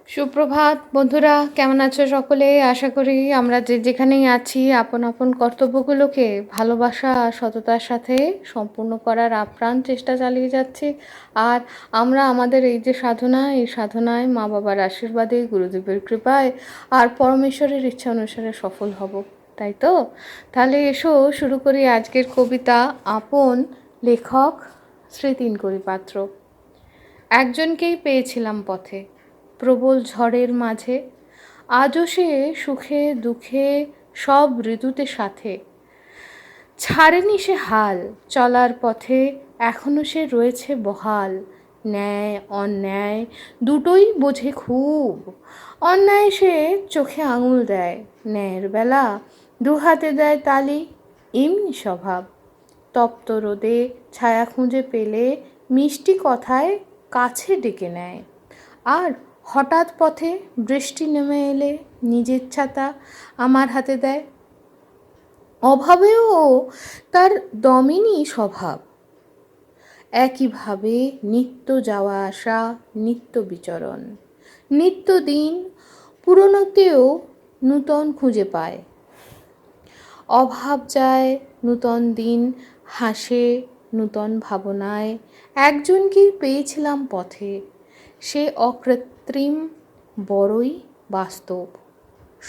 সুপ্রভাত বন্ধুরা, কেমন আছো সকলে? আশা করি আমরা যে যেখানেই আছি আপন আপন কর্তব্যগুলোকে ভালোবাসা আর সততার সাথে সম্পূর্ণ করার আপ্রাণ চেষ্টা চালিয়ে যাচ্ছি। আর আমরা আমাদের এই যে সাধনা, এই সাধনায় মা বাবার আশীর্বাদে, গুরুদেবের কৃপায় আর পরমেশ্বরের ইচ্ছা অনুসারে সফল হব, তাই তো? তাহলে এসো শুরু করি আজকের কবিতা। আপন, লেখক শ্রী তিনকড়ি পাত্র। একজনকেই পেয়েছিলাম পথে, প্রবল ঝড়ের মাঝে, আজও সে সুখে দুঃখে সব ঋতুতে সাথে। ছাড়েনি সে হাল, চলার পথে এখনো সে রয়েছে বহাল। ন্যায় অন্যায় দুটোই বোঝে খুব, অন্যায় সে চোখে আঙুল দেয়, ন্যায়ের বেলা দুহাতে দেয় তালি। এমনি স্বভাব, তপ্ত রোদে ছায়া খুঁজে পেলে মিষ্টি কথায় কাছে ডেকে নেয়। আর হঠাৎ পথে বৃষ্টি নেমে এলে নিজের ছাতা আমার হাতে দেয়। অভাবেও তার দমিনী স্বভাব, একইভাবে নিত্য যাওয়া আসা, নিত্য বিচরণ, নিত্য দিন পুরনোতেও নূতন খুঁজে পায়। অভাব যায় নূতন দিন হাসে নূতন ভাবনায়। একজনকেই পেয়েছিলাম পথে, সে অকৃত্রিম বড়ই বাস্তব,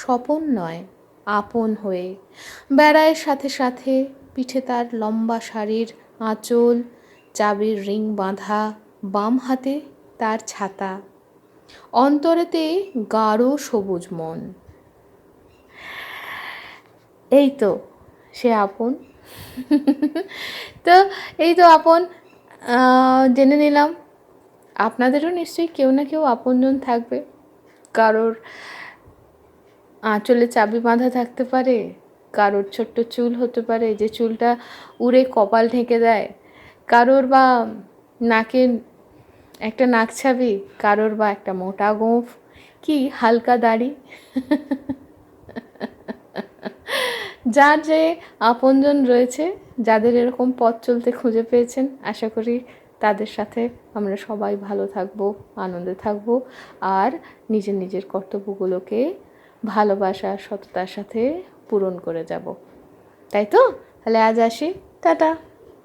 স্বপন নয় আপন হয়ে বেড়ায় সাথে সাথে। পিঠে তার লম্বা শাড়ির আঁচল, চাবির রিং বাঁধা, বাম হাতে তার ছাতা, অন্তরেতে গাঢ় সবুজ মন। এই তো সে আপন। তো এই তো আপন, জেনে নিলাম আপনাদেরও নিশ্চয়ই কেউ না কেউ আপনজন থাকবে। কারোর আঁচলে চাবি বাঁধা থাকতে পারে, কারোর ছোট্ট চুল হতে পারে যে চুলটা উড়ে কপাল ঢেকে দেয়, কারোর বা নাকে একটা নাক ছাবি, কারোর বা একটা মোটা গোঁফ, কি হালকা দাড়ি। যার যে আপনজন রয়েছে, যাদের এরকম পথ চলতে খুঁজে পেয়েছেন, আশা করি তাদের সাথে আমরা সবাই ভালো থাকবো, আনন্দে থাকবো আর নিজের নিজের কর্তব্যগুলোকে ভালোবাসা সততার সাথে পূরণ করে যাব, তাই তো? তাহলে আজ আসি, টাটা।